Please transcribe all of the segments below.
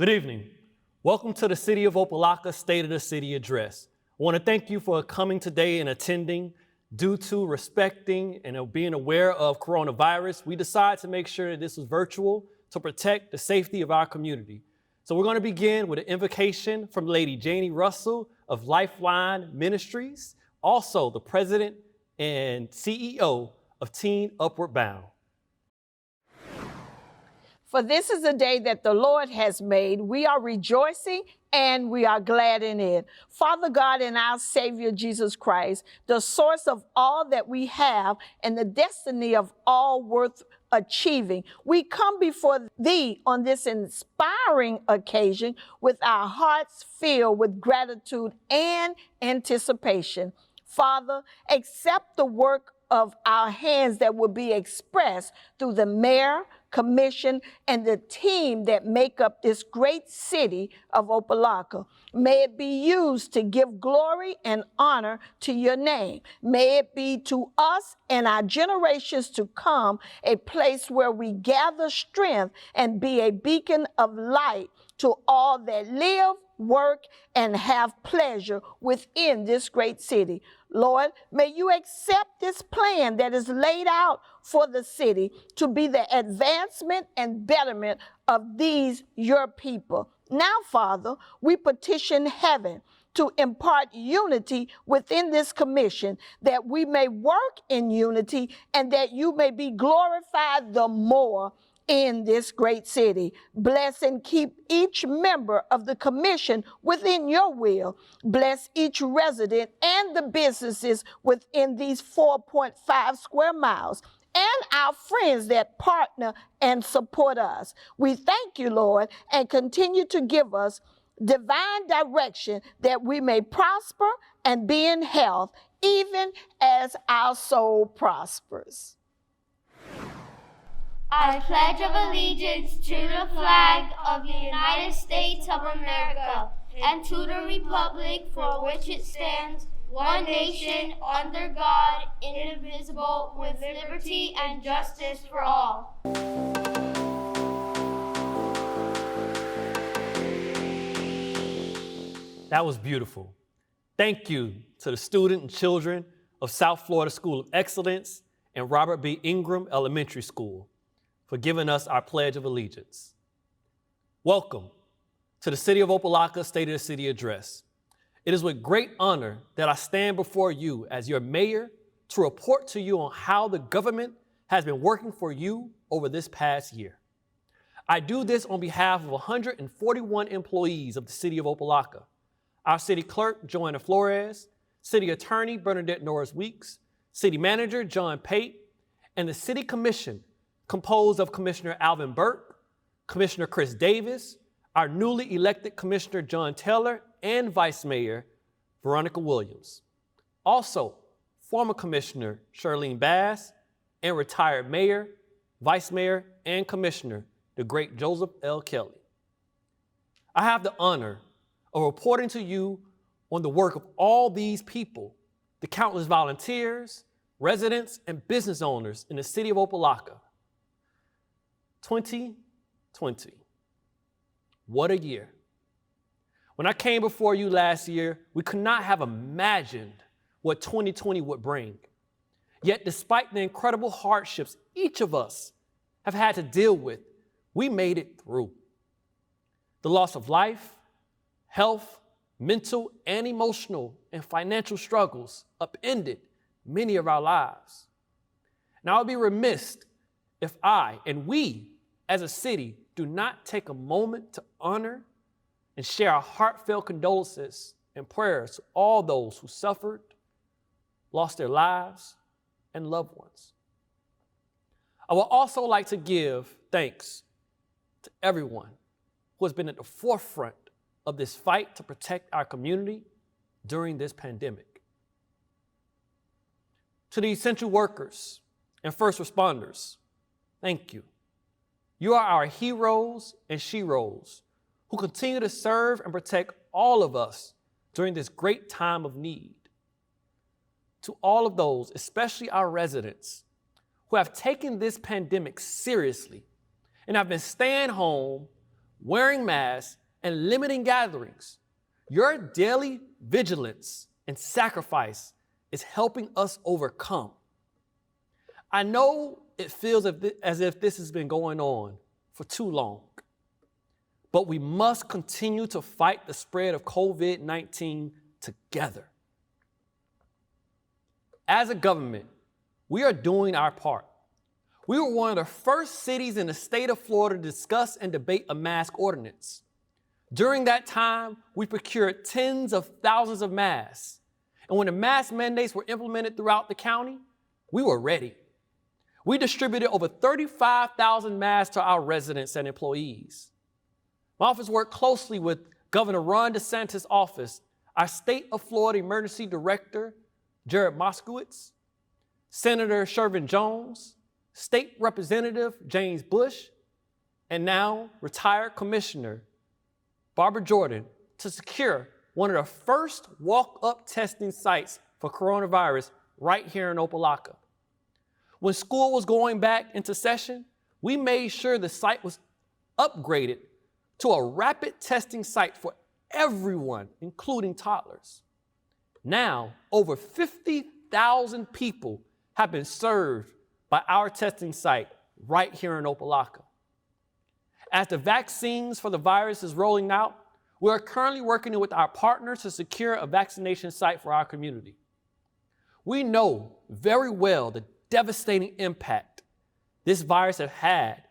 Good evening. Welcome to the City of Opa-locka State of the City Address. I want to thank you for coming today and attending. Due to respecting and being aware of coronavirus, we decided to make sure that this was virtual to protect the safety of our community. So we're going to begin with an invocation from Lady Janie Russell of Lifeline Ministries, also the president and CEO of Teen Upward Bound. For this is the day that the Lord has made. We are rejoicing and we are glad in it. Father God and our Savior Jesus Christ, the source of all that we have and the destiny of all worth achieving, we come before Thee on this inspiring occasion with our hearts filled with gratitude and anticipation. Father, accept the work of our hands that will be expressed through the mayor, commission, and the team that make up this great city of Opa-locka. May it be used to give glory and honor to your name. May it be to us and our generations to come a place where we gather strength and be a beacon of light to all that live, work, and have pleasure within this great city. Lord, may you accept this plan that is laid out for the city to be the advancement and betterment of these, your people. Now, Father, we petition heaven to impart unity within this commission, that we may work in unity and that you may be glorified the more in this great city. Bless and keep each member of the commission within your will. Bless each resident and the businesses within these 4.5 square miles and our friends that partner and support us. We thank you, Lord, and continue to give us divine direction that we may prosper and be in health, even as our soul prospers. I pledge of allegiance to the flag of the United States of America and to the republic for which it stands, one nation, under God, indivisible, with liberty and justice for all. That was beautiful. Thank you to the student and children of South Florida School of Excellence and Robert B. Ingram Elementary School for giving us our Pledge of Allegiance. Welcome to the City of Opa-locka State of the City Address. It is with great honor that I stand before you as your mayor to report to you on how the government has been working for you over this past year. I do this on behalf of 141 employees of the City of Opa-locka, our City Clerk, Joanna Flores, City Attorney, Bernadette Norris-Weeks, City Manager, John Pate, and the City Commission, composed of Commissioner Alvin Burke, Commissioner Chris Davis, our newly elected Commissioner John Taylor, and Vice Mayor Veronica Williams. Also, former Commissioner Charlene Bass, and retired Mayor, Vice Mayor, and Commissioner, the great Joseph L. Kelly. I have the honor of reporting to you on the work of all these people, the countless volunteers, residents, and business owners in the City of Opa-locka. 2020. What a year. When I came before you last year, we could not have imagined what 2020 would bring. Yet despite the incredible hardships each of us have had to deal with, we made it through. The loss of life, health, mental and emotional and financial struggles upended many of our lives. Now, I would be remiss if I and we as a city do not take a moment to honor and share our heartfelt condolences and prayers to all those who suffered, lost their lives, and loved ones. I would also like to give thanks to everyone who has been at the forefront of this fight to protect our community during this pandemic. To the essential workers and first responders, thank you. You are our heroes and sheroes who continue to serve and protect all of us during this great time of need. To all of those, especially our residents, who have taken this pandemic seriously and have been staying home, wearing masks, and limiting gatherings. Your daily vigilance and sacrifice is helping us overcome. I know it feels as if this has been going on for too long, but we must continue to fight the spread of COVID-19 together. As a government, we are doing our part. We were one of the first cities in the state of Florida to discuss and debate a mask ordinance. During that time, we procured tens of thousands of masks. And when the mask mandates were implemented throughout the county, we were ready. We distributed over 35,000 masks to our residents and employees. My office worked closely with Governor Ron DeSantis' office, our State of Florida Emergency Director, Jared Moskowitz, Senator Shervin Jones, State Representative James Bush, and now retired Commissioner Barbara Jordan to secure one of the first walk-up testing sites for coronavirus right here in Opa-locka. When school was going back into session, we made sure the site was upgraded to a rapid testing site for everyone, including toddlers. Now, over 50,000 people have been served by our testing site right here in Opa-locka. As the vaccines for the virus is rolling out, we are currently working with our partners to secure a vaccination site for our community. We know very well the devastating impact this virus has had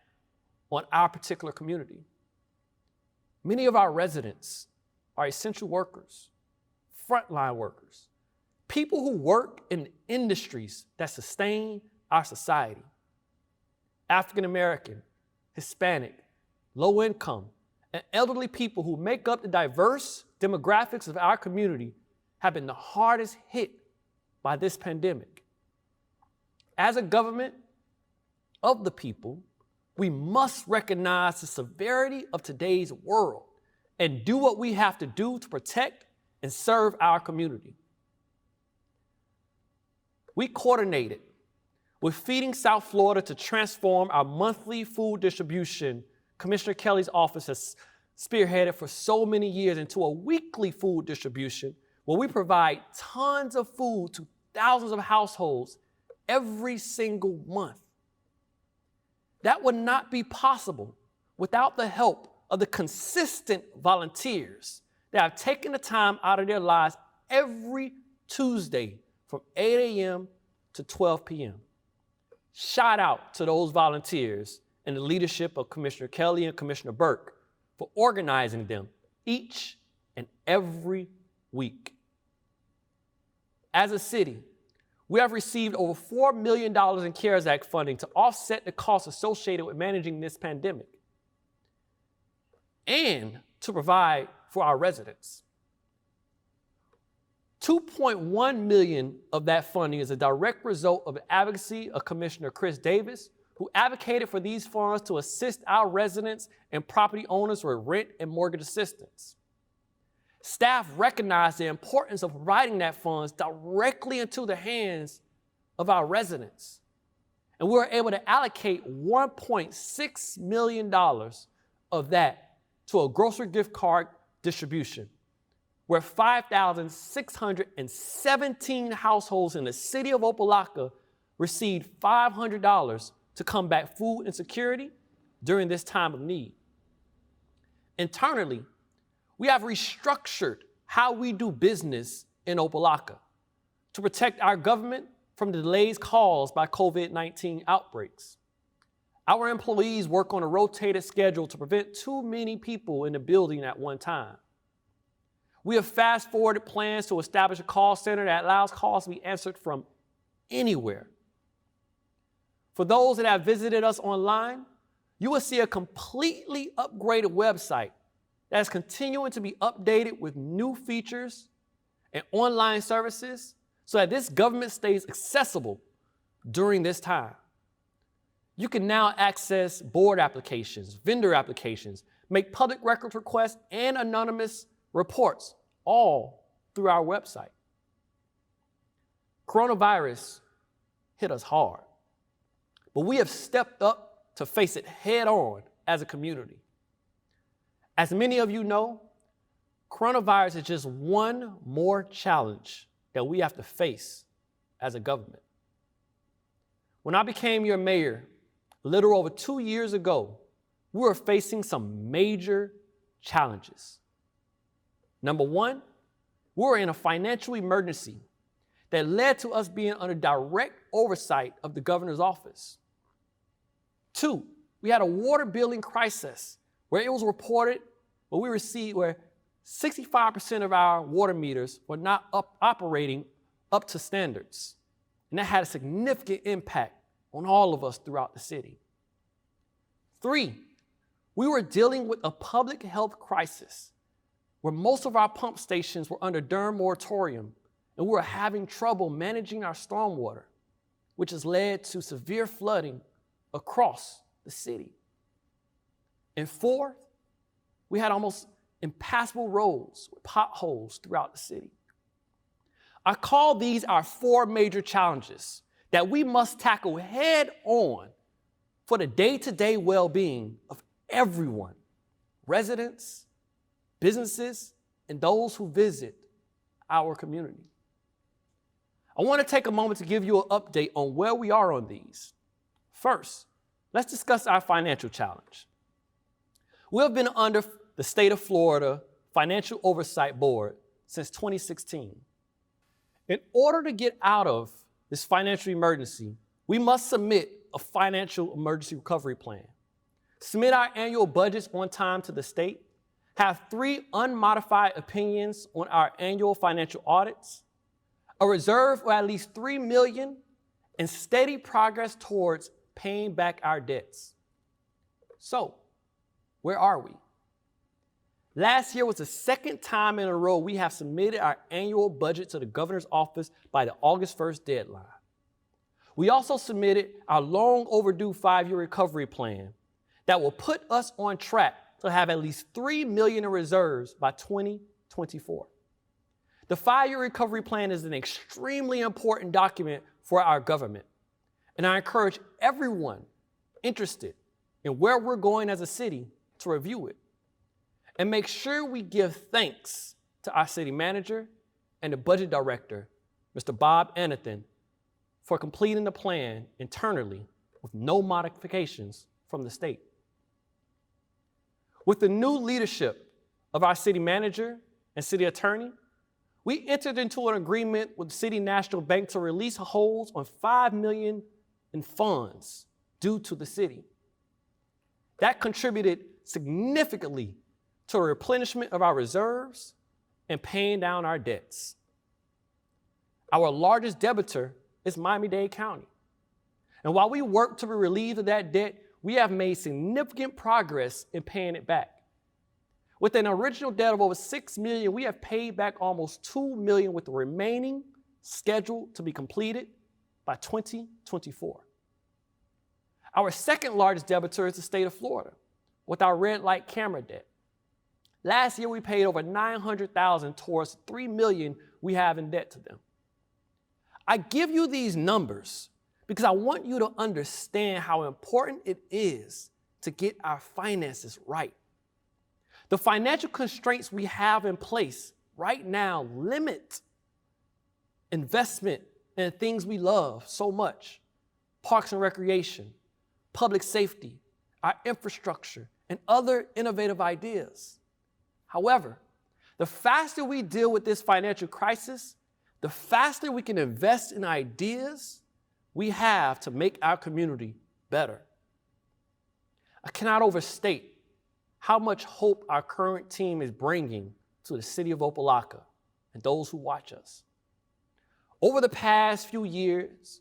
on our particular community. Many of our residents are essential workers, frontline workers, people who work in industries that sustain our society. African American, Hispanic, low income, and elderly people who make up the diverse demographics of our community have been the hardest hit by this pandemic. As a government of the people, we must recognize the severity of today's world and do what we have to do to protect and serve our community. We coordinated with Feeding South Florida to transform our monthly food distribution Commissioner Kelly's office has spearheaded for so many years into a weekly food distribution where we provide tons of food to thousands of households every single month. That would not be possible without the help of the consistent volunteers that have taken the time out of their lives every Tuesday from 8 a.m. to 12 p.m. Shout out to those volunteers and the leadership of Commissioner Kelly and Commissioner Burke for organizing them each and every week. As a city, we have received over $4 million in CARES Act funding to offset the costs associated with managing this pandemic and to provide for our residents. $2.1 million of that funding is a direct result of the advocacy of Commissioner Chris Davis, who advocated for these funds to assist our residents and property owners with rent and mortgage assistance. Staff recognized the importance of providing that funds directly into the hands of our residents. And we were able to allocate $1.6 million of that to a grocery gift card distribution, where 5,617 households in the city of Opa-locka received $500 to combat food insecurity during this time of need. Internally, we have restructured how we do business in Opa-locka to protect our government from the delays caused by COVID-19 outbreaks. Our employees work on a rotated schedule to prevent too many people in the building at one time. We have fast-forwarded plans to establish a call center that allows calls to be answered from anywhere. For those that have visited us online, you will see a completely upgraded website that is continuing to be updated with new features and online services so that this government stays accessible during this time. You can now access board applications, vendor applications, make public records requests, and anonymous reports, all through our website. Coronavirus hit us hard, but we have stepped up to face it head on as a community. As many of you know, coronavirus is just one more challenge that we have to face as a government. When I became your mayor a little over 2 years ago, we were facing some major challenges. Number one, we were in a financial emergency that led to us being under direct oversight of the governor's office. Two, we had a water billing crisis where it was reported where 65% of our water meters were not operating up to standards. And that had a significant impact on all of us throughout the city. Three, we were dealing with a public health crisis where most of our pump stations were under DERM moratorium, and we were having trouble managing our stormwater, which has led to severe flooding across the city. And fourth, we had almost impassable roads with potholes throughout the city. I call these our 4 major challenges that we must tackle head on for the day-to-day well-being of everyone, residents, businesses, and those who visit our community. I want to take a moment to give you an update on where we are on these. First, let's discuss our financial challenge. We have been under the State of Florida Financial Oversight Board since 2016. In order to get out of this financial emergency, we must submit a financial emergency recovery plan, submit our annual budgets on time to the state, have 3 unmodified opinions on our annual financial audits, a reserve of at least $3 million, and steady progress towards paying back our debts. So, where are we? Last year was the second time in a row we have submitted our annual budget to the governor's office by the August 1st deadline. We also submitted our long overdue 5-year recovery plan that will put us on track to have at least $3 million in reserves by 2024. The 5-year recovery plan is an extremely important document for our government, and I encourage everyone interested in where we're going as a city to review it. And make sure we give thanks to our city manager and the budget director, Mr. Bob Anathan, for completing the plan internally with no modifications from the state. With the new leadership of our city manager and city attorney, we entered into an agreement with the City National Bank to release holds on $5 million in funds due to the city. That contributed significantly to a replenishment of our reserves and paying down our debts. Our largest debitor is Miami-Dade County. And while we work to be relieved of that debt, we have made significant progress in paying it back. With an original debt of over $6 million, we have paid back almost $2 million, with the remaining scheduled to be completed by 2024. Our second largest debitor is the state of Florida, with our red light camera debt. Last year, we paid over $900,000 towards $3 million we have in debt to them. I give you these numbers because I want you to understand how important it is to get our finances right. The financial constraints we have in place right now limit investment in things we love so much: parks and recreation, public safety, our infrastructure, and other innovative ideas. However, the faster we deal with this financial crisis, the faster we can invest in ideas we have to make our community better. I cannot overstate how much hope our current team is bringing to the City of Opa-locka and those who watch us. Over the past few years,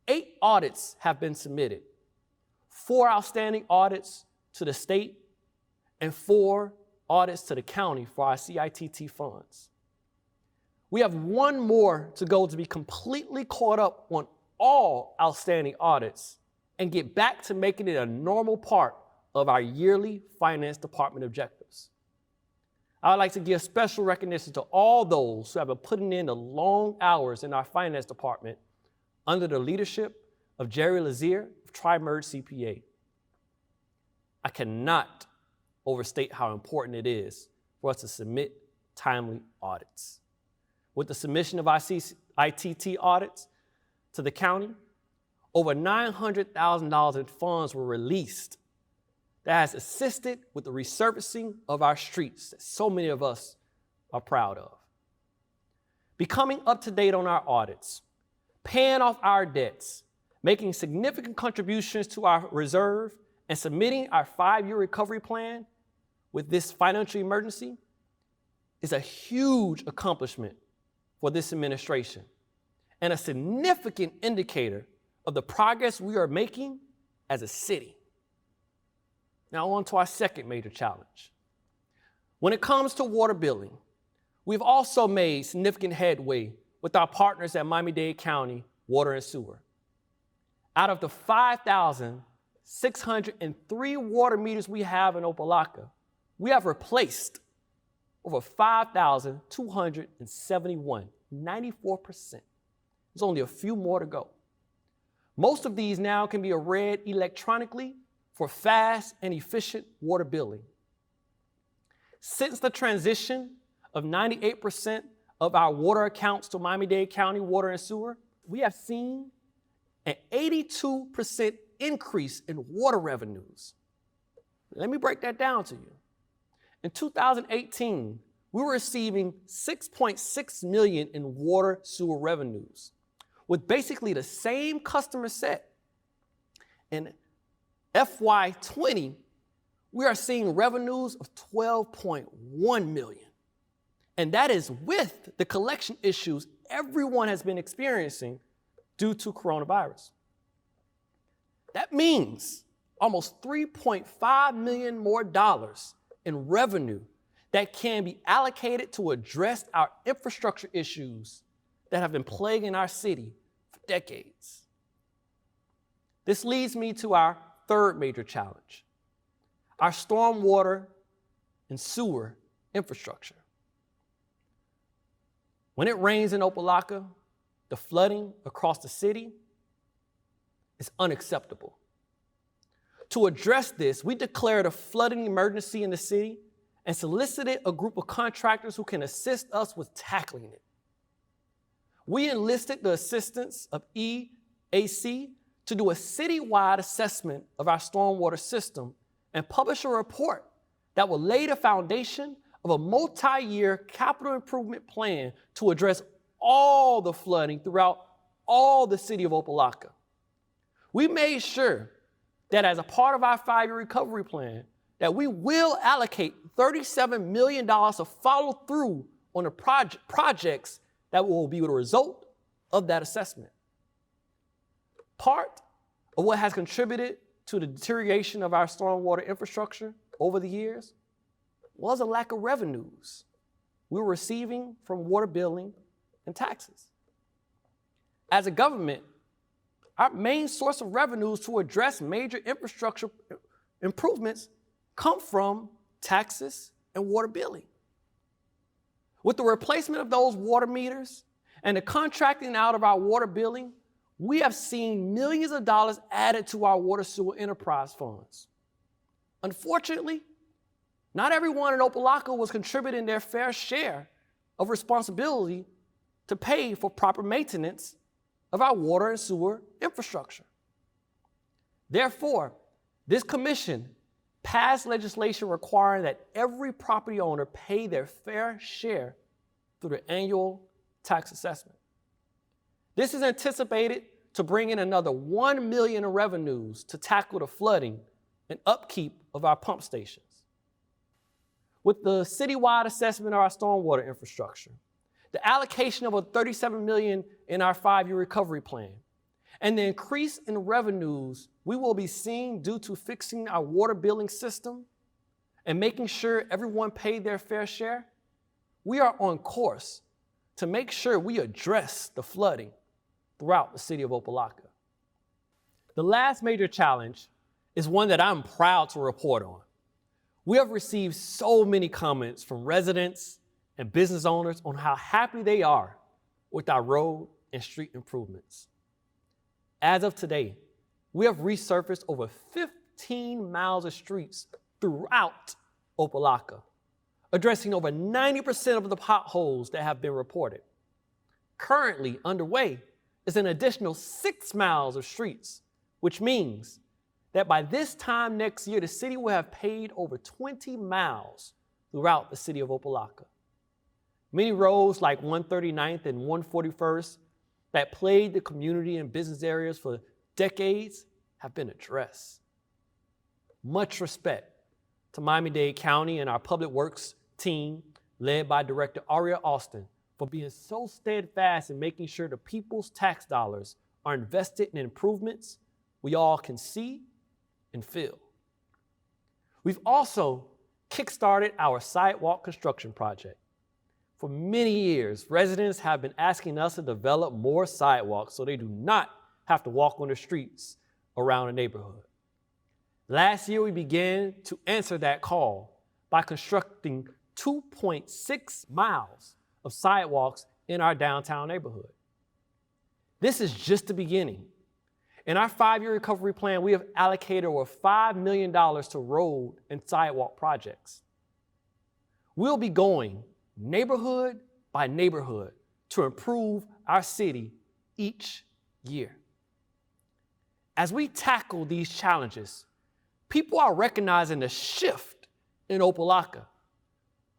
8 audits have been submitted, 4 outstanding audits to the state and 4 audits to the county for our CITT funds. We have 1 more to go to be completely caught up on all outstanding audits and get back to making it a normal part of our yearly finance department objectives. I would like to give special recognition to all those who have been putting in the long hours in our finance department under the leadership of Jerry Lazier of Tri-Merge CPA. I cannot overstate how important it is for us to submit timely audits. With the submission of our ITT audits to the county, over $900,000 in funds were released that has assisted with the resurfacing of our streets that so many of us are proud of. Becoming up to date on our audits, paying off our debts, making significant contributions to our reserve, and submitting our 5-year recovery plan with this financial emergency is a huge accomplishment for this administration and a significant indicator of the progress we are making as a city. Now on to our second major challenge. When it comes to water billing, we've also made significant headway with our partners at Miami-Dade County Water and Sewer. Out of the 5,603 water meters we have in Opa-locka, we have replaced over 5,271, 94%. There's only a few more to go. Most of these now can be read electronically for fast and efficient water billing. Since the transition of 98% of our water accounts to Miami-Dade County Water and Sewer, we have seen an 82% increase in water revenues. Let me break that down to you. In 2018, we were receiving $6.6 million in water sewer revenues with basically the same customer set. In FY20, we are seeing revenues of $12.1 million. And that is with the collection issues everyone has been experiencing due to coronavirus. That means almost $3.5 million more in revenue that can be allocated to address our infrastructure issues that have been plaguing our city for decades. This leads me to our third major challenge, our stormwater and sewer infrastructure. When it rains in Opa-locka, the flooding across the city is unacceptable. To address this, we declared a flooding emergency in the city and solicited a group of contractors who can assist us with tackling it. We enlisted the assistance of EAC to do a citywide assessment of our stormwater system and publish a report that will lay the foundation of a multi-year capital improvement plan to address all the flooding throughout all the city of Opa-locka. We made sure that as a part of our 5-year recovery plan, that we will allocate $37 million to follow through on the projects that will be the result of that assessment. Part of what has contributed to the deterioration of our stormwater infrastructure over the years was a lack of revenues we were receiving from water billing and taxes. As a government, our main source of revenues to address major infrastructure improvements come from taxes and water billing. With the replacement of those water meters and the contracting out of our water billing, we have seen millions of dollars added to our water sewer enterprise funds. Unfortunately, not everyone in Opa-locka was contributing their fair share of responsibility to pay for proper maintenance of our water and sewer infrastructure. Therefore, this commission passed legislation requiring that every property owner pay their fair share through the annual tax assessment. This is anticipated to bring in another $1 million in revenues to tackle the flooding and upkeep of our pump stations. With the citywide assessment of our stormwater infrastructure, the allocation of $37 million in our 5-year recovery plan, and the increase in revenues we will be seeing due to fixing our water billing system and making sure everyone paid their fair share, we are on course to make sure we address the flooding throughout the city of Opa-locka. The last major challenge is one that I'm proud to report on. We have received so many comments from residents and business owners on how happy they are with our road and street improvements. As of today, we have resurfaced over 15 miles of streets throughout Opa-locka, addressing over 90% of the potholes that have been reported. Currently underway is an additional 6 miles of streets, which means that by this time next year, the city will have paved over 20 miles throughout the city of Opa-locka. Many roads like 139th and 141st that plagued the community and business areas for decades have been addressed. Much respect to Miami-Dade County and our public works team led by Director Aria Austin for being so steadfast in making sure the people's tax dollars are invested in improvements we all can see and feel. We've also kickstarted our sidewalk construction project. For many years, residents have been asking us to develop more sidewalks so they do not have to walk on the streets around the neighborhood. Last year, we began to answer that call by constructing 2.6 miles of sidewalks in our downtown neighborhood. This is just the beginning. In our 5-year recovery plan, we have allocated over $5 million to road and sidewalk projects. We'll be going neighborhood by neighborhood to improve our city each year. As we tackle these challenges, people are recognizing the shift in Opa-locka.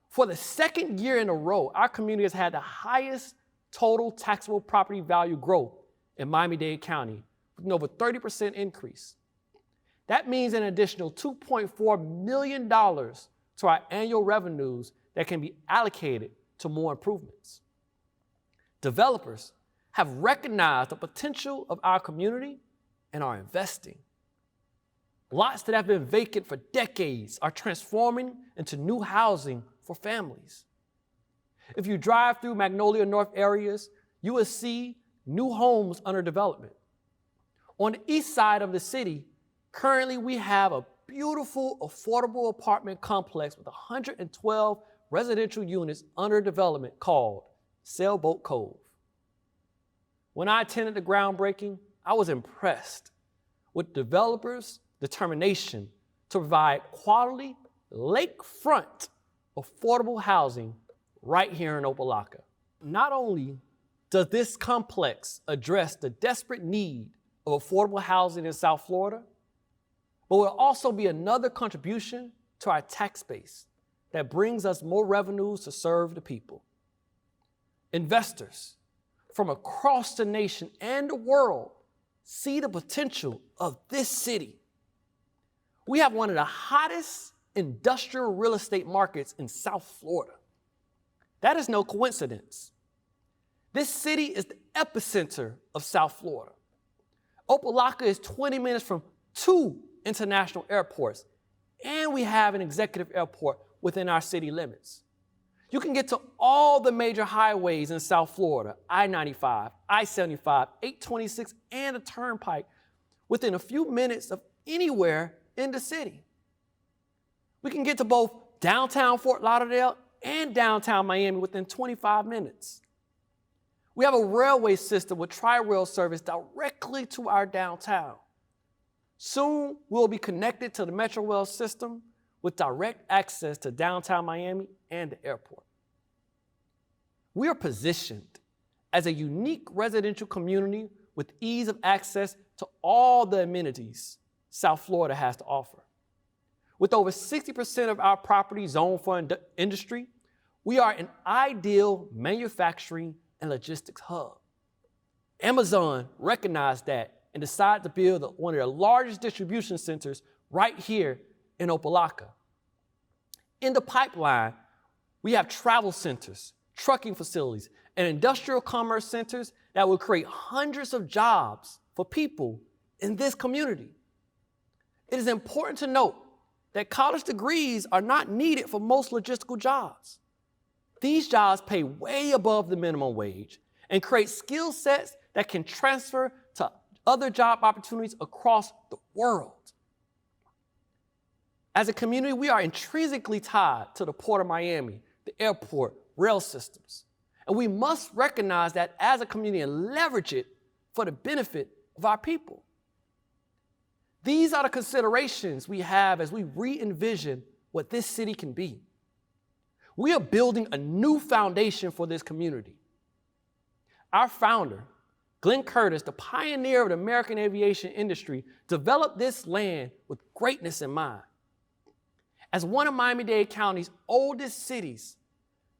For the second year in a row, our community has had the highest total taxable property value growth in Miami-Dade County, with an over 30% increase. That means an additional $2.4 million to our annual revenues that can be allocated to more improvements. Developers have recognized the potential of our community and are investing. Lots that have been vacant for decades are transforming into new housing for families. If you drive through Magnolia North areas, you will see new homes under development. On the east side of the city, currently we have a beautiful, affordable apartment complex with 112 residential units under development called Sailboat Cove. When I attended the groundbreaking, I was impressed with developers' determination to provide quality lakefront affordable housing right here in Opa-locka. Not only does this complex address the desperate need of affordable housing in South Florida, but will also be another contribution to our tax base that brings us more revenues to serve the people. Investors from across the nation and the world see the potential of this city. We have one of the hottest industrial real estate markets in South Florida. That is no coincidence. This city is the epicenter of South Florida. Opa-locka is 20 minutes from 2 international airports, and we have an executive airport within our city limits. You can get to all the major highways in South Florida, I-95, I-75, 826, and the Turnpike within a few minutes of anywhere in the city. We can get to both downtown Fort Lauderdale and downtown Miami within 25 minutes. We have a railway system with tri-rail service directly to our downtown. Soon, we'll be connected to the Metro Rail system with direct access to downtown Miami and the airport. We are positioned as a unique residential community with ease of access to all the amenities South Florida has to offer. With over 60% of our property zoned for industry, we are an ideal manufacturing and logistics hub. Amazon recognized that and decided to build one of their largest distribution centers right here in Opa-locka. In the pipeline, we have travel centers, trucking facilities, and industrial commerce centers that will create hundreds of jobs for people in this community. It is important to note that college degrees are not needed for most logistical jobs. These jobs pay way above the minimum wage and create skill sets that can transfer to other job opportunities across the world. As a community, we are intrinsically tied to the Port of Miami, the airport, rail systems. And we must recognize that as a community and leverage it for the benefit of our people. These are the considerations we have as we re-envision what this city can be. We are building a new foundation for this community. Our founder, Glenn Curtis, the pioneer of the American aviation industry, developed this land with greatness in mind. As one of Miami-Dade County's oldest cities,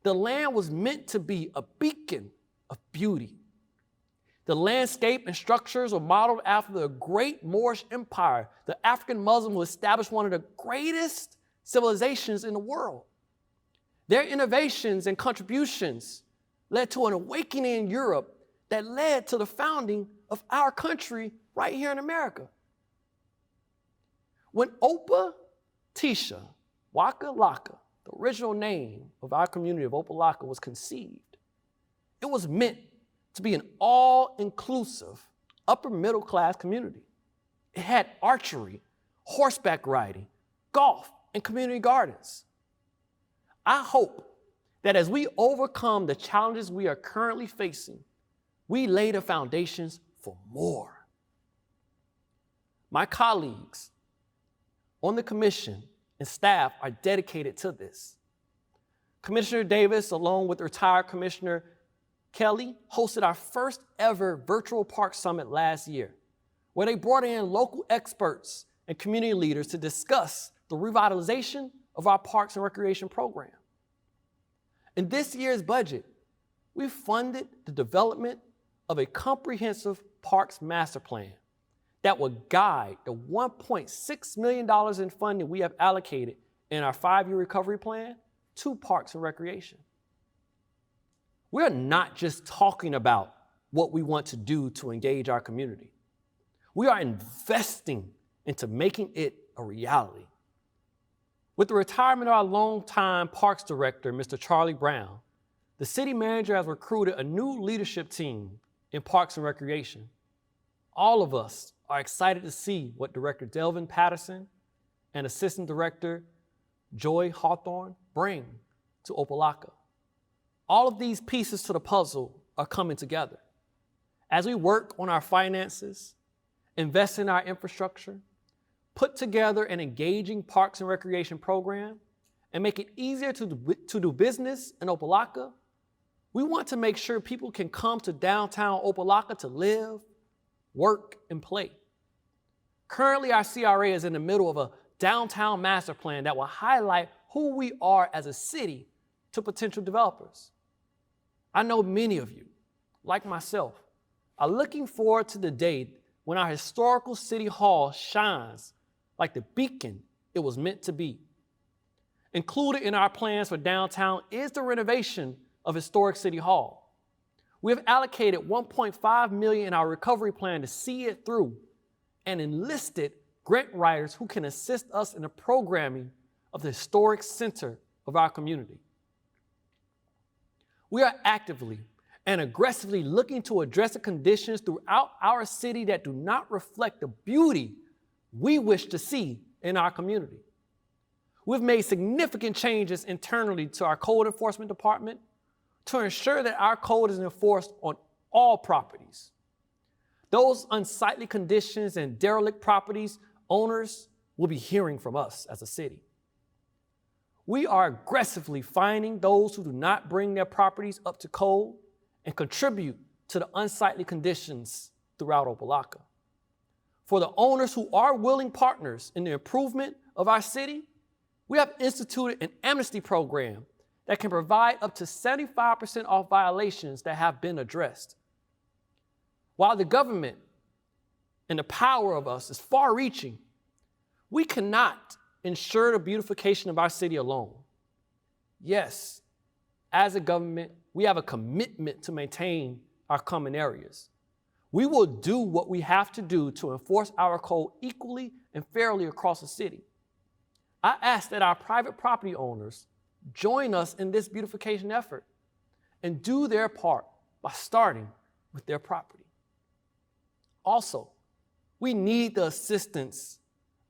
the land was meant to be a beacon of beauty. The landscape and structures were modeled after the great Moorish Empire, the African Muslims who established one of the greatest civilizations in the world. Their innovations and contributions led to an awakening in Europe that led to the founding of our country right here in America. When Opa-locka, the original name of our community of Opa-locka, was conceived, it was meant to be an all-inclusive, upper-middle-class community. It had archery, horseback riding, golf, and community gardens. I hope that as we overcome the challenges we are currently facing, we lay the foundations for more. My colleagues on the commission and staff are dedicated to this. Commissioner Davis, along with retired Commissioner Kelly, hosted our first ever virtual park summit last year, where they brought in local experts and community leaders to discuss the revitalization of our parks and recreation program. In this year's budget, we funded the development of a comprehensive parks master plan that will guide the $1.6 million in funding we have allocated in our 5-year recovery plan to parks and recreation. We're not just talking about what we want to do to engage our community. We are investing into making it a reality. With the retirement of our longtime parks director, Mr. Charlie Brown, the city manager has recruited a new leadership team in parks and recreation. All of us are excited to see what Director Delvin Patterson and Assistant Director Joy Hawthorne bring to Opa-locka. All of these pieces to the puzzle are coming together. As we work on our finances, invest in our infrastructure, put together an engaging parks and recreation program, and make it easier to do business in Opa-locka, we want to make sure people can come to downtown Opa-locka to live, work, and play. Currently, our CRA is in the middle of a downtown master plan that will highlight who we are as a city to potential developers. I know many of you, like myself, are looking forward to the day when our historical city hall shines like the beacon it was meant to be. Included in our plans for downtown is the renovation of historic City Hall. We have allocated $1.5 million in our recovery plan to see it through and enlisted grant writers who can assist us in the programming of the historic center of our community. We are actively and aggressively looking to address the conditions throughout our city that do not reflect the beauty we wish to see in our community. We've made significant changes internally to our code enforcement department to ensure that our code is enforced on all properties. Those unsightly conditions and derelict properties owners will be hearing from us as a city. We are aggressively finding those who do not bring their properties up to code and contribute to the unsightly conditions throughout Opa-locka. For the owners who are willing partners in the improvement of our city, we have instituted an amnesty program that can provide up to 75% off violations that have been addressed. While the government and the power of us is far-reaching, we cannot ensure the beautification of our city alone. Yes, as a government, we have a commitment to maintain our common areas. We will do what we have to do to enforce our code equally and fairly across the city. I ask that our private property owners join us in this beautification effort and do their part by starting with their property. Also, we need the assistance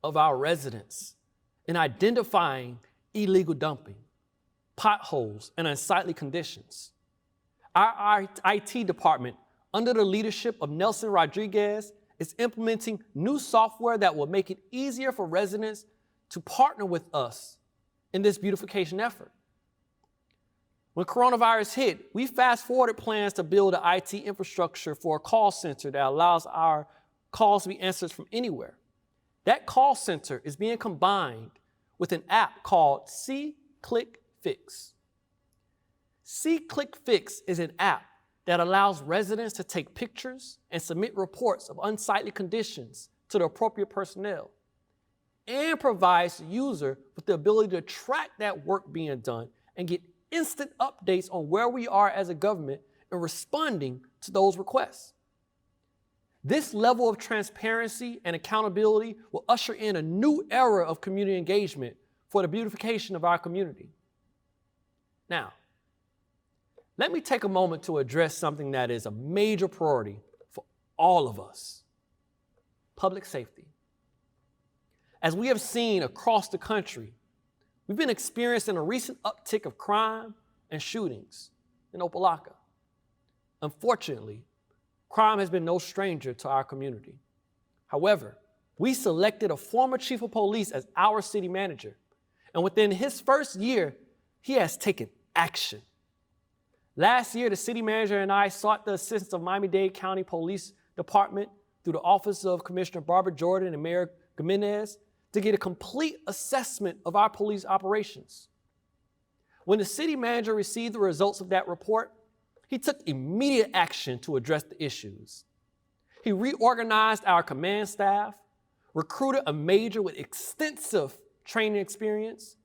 of our residents in identifying illegal dumping, potholes, and unsightly conditions. Our IT department, under the leadership of Nelson Rodriguez, is implementing new software that will make it easier for residents to partner with us in this beautification effort. When coronavirus hit, we fast-forwarded plans to build an IT infrastructure for a call center that allows our calls to be answered from anywhere. That call center is being combined with an app called See-Click-Fix. See-Click-Fix is an app that allows residents to take pictures and submit reports of unsightly conditions to the appropriate personnel and provides the user with the ability to track that work being done and get instant updates on where we are as a government in responding to those requests. This level of transparency and accountability will usher in a new era of community engagement for the beautification of our community. Now, let me take a moment to address something that is a major priority for all of us: public safety. As we have seen across the country, we've been experiencing a recent uptick of crime and shootings in Opa-locka. Unfortunately, crime has been no stranger to our community. However, we selected a former chief of police as our city manager, and within his first year, he has taken action. Last year, the city manager and I sought the assistance of Miami-Dade County Police Department through the Office of Commissioner Barbara Jordan and Mayor Gimenez to get a complete assessment of our police operations. When the city manager received the results of that report, he took immediate action to address the issues. He reorganized our command staff, recruited a major with extensive training experience,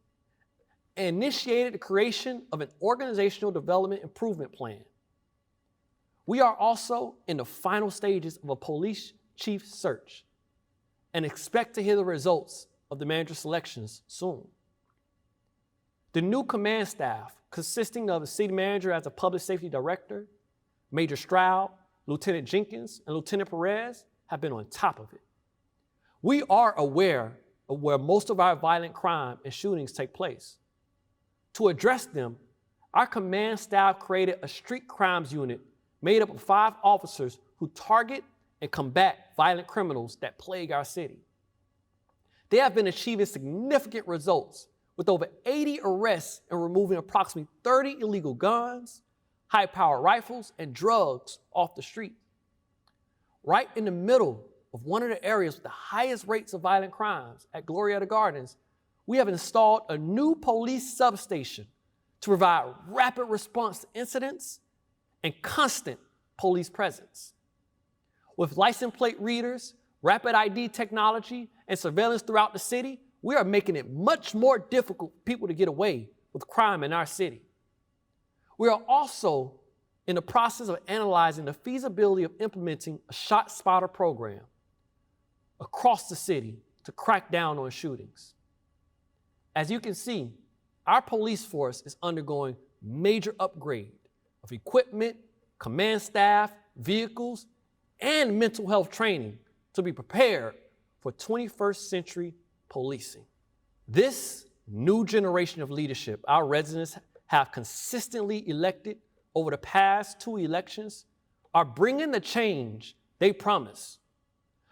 and initiated the creation of an organizational development improvement plan. We are also in the final stages of a police chief search and expect to hear the results of the manager selections soon. The new command staff, consisting of the city manager as a public safety director, Major Stroud, Lieutenant Jenkins, and Lieutenant Perez, have been on top of it. We are aware of where most of our violent crime and shootings take place. To address them, our command staff created a street crimes unit made up of 5 officers who target and combat violent criminals that plague our city. They have been achieving significant results with over 80 arrests and removing approximately 30 illegal guns, high-powered rifles, and drugs off the street. Right in the middle of one of the areas with the highest rates of violent crimes at Glorietta Gardens, we have installed a new police substation to provide rapid response to incidents and constant police presence. With license plate readers, rapid ID technology, and surveillance throughout the city, we are making it much more difficult for people to get away with crime in our city. We are also in the process of analyzing the feasibility of implementing a shot spotter program across the city to crack down on shootings. As you can see, our police force is undergoing major upgrade of equipment, command staff, vehicles, and mental health training to be prepared for 21st century policing. This new generation of leadership our residents have consistently elected over the past 2 elections are bringing the change they promise.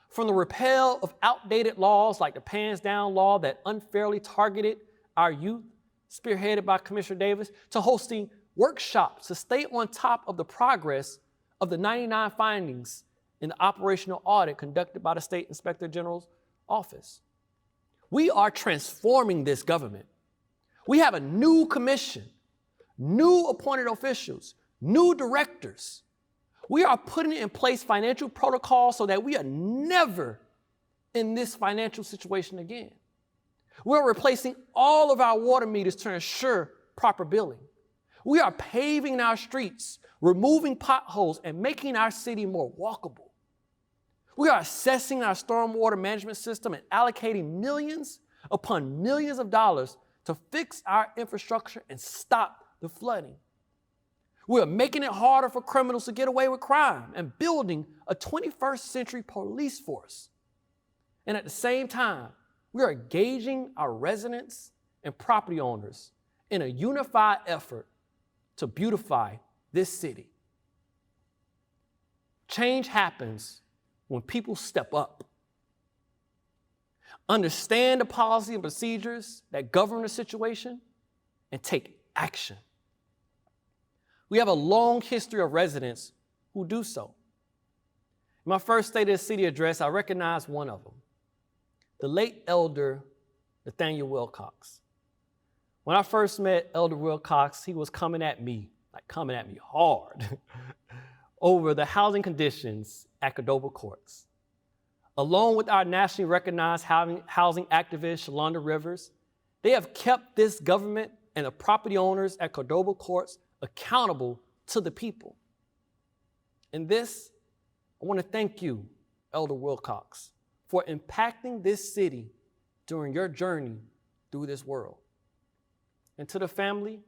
From the repeal of outdated laws like the Pants Down law that unfairly targeted our youth, spearheaded by Commissioner Davis, to hosting workshops to stay on top of the progress of the 99 findings in the operational audit conducted by the State Inspector General's office. We are transforming this government. We have a new commission, new appointed officials, new directors. We are putting in place financial protocols so that we are never in this financial situation again. We're replacing all of our water meters to ensure proper billing. We are paving our streets, removing potholes, and making our city more walkable. We are assessing our stormwater management system and allocating millions upon millions of dollars to fix our infrastructure and stop the flooding. We are making it harder for criminals to get away with crime and building a 21st century police force. And at the same time, we are engaging our residents and property owners in a unified effort to beautify this city. Change happens when people step up. understand the policy and procedures that govern the situation, and take action. We have a long history of residents who do so. In my first State of the City address, I recognized one of them, the late Elder Nathaniel Wilcox. When I first met Elder Wilcox, he was coming at me hard, over the housing conditions at Cordova Courts. Along with our nationally recognized housing activist, Shalonda Rivers, they have kept this government and the property owners at Cordova Courts accountable to the people. In this, I want to thank you, Elder Wilcox, for impacting this city during your journey through this world. And to the family,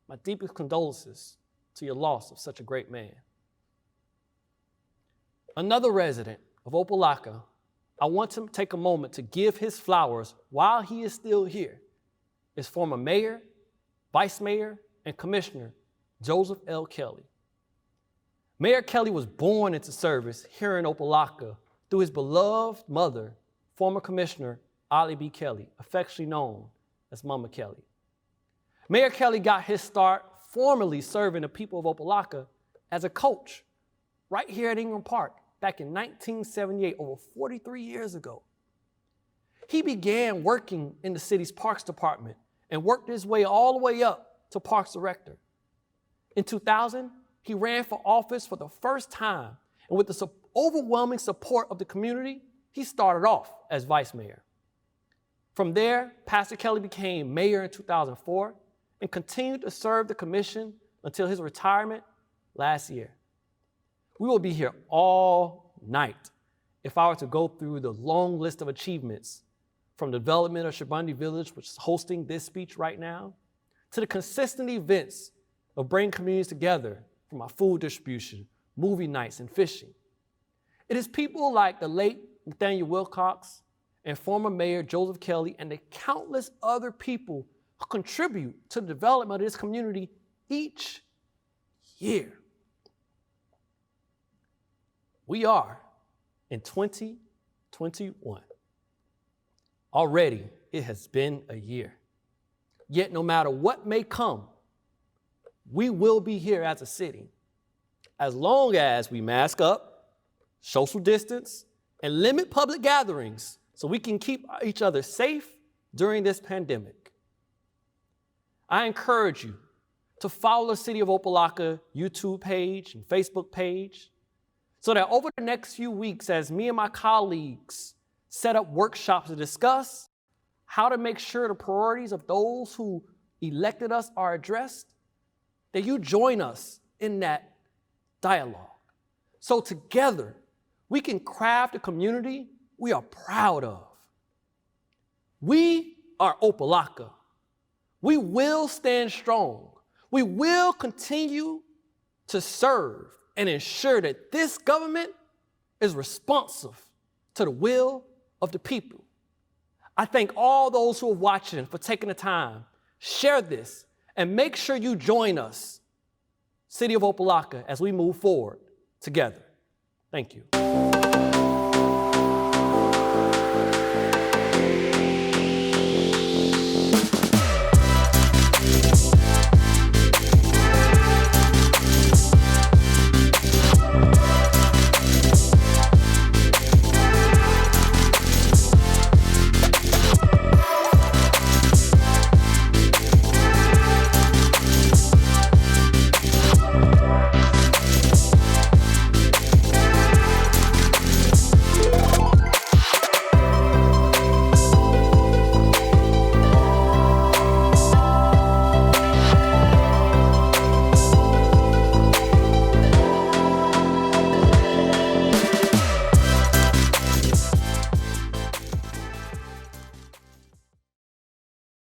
my deepest condolences to your loss of such a great man. Another resident of Opa-locka, I want to take a moment to give his flowers while he is still here, is former mayor, vice mayor, and commissioner, Joseph L. Kelly. Mayor Kelly was born into service here in Opa-locka through his beloved mother, former commissioner, Ollie B. Kelly, affectionately known as Mama Kelly. Mayor Kelly got his start formally serving the people of Opa-locka as a coach right here at Ingram Park back in 1978, over 43 years ago. He began working in the city's Parks Department and worked his way all the way up to Parks Director. In 2000, he ran for office for the first time, and with the overwhelming support of the community, he started off as vice mayor. From there, Pastor Kelly became mayor in 2004 and continued to serve the commission until his retirement last year. We will be here all night if I were to go through the long list of achievements, from the development of Shabandi Village, which is hosting this speech right now, to the consistent events of bringing communities together, from our food distribution, movie nights, and fishing. It is people like the late Nathaniel Wilcox and former Mayor Joseph Kelly and the countless other people who contribute to the development of this community each year. We are in 2021. Already, it has been a year. Yet no matter what may come, we will be here as a city, as long as we mask up, social distance, and limit public gatherings so we can keep each other safe during this pandemic. I encourage you to follow the City of Opa-locka YouTube page and Facebook page so that over the next few weeks, as me and my colleagues set up workshops to discuss how to make sure the priorities of those who elected us are addressed, that you join us in that dialogue. So together, we can craft a community we are proud of. We are Opa-locka. We will stand strong. We will continue to serve and ensure that this government is responsive to the will of the people. I thank all those who are watching for taking the time. Share this and make sure you join us, City of Opa-locka, as we move forward together. Thank you.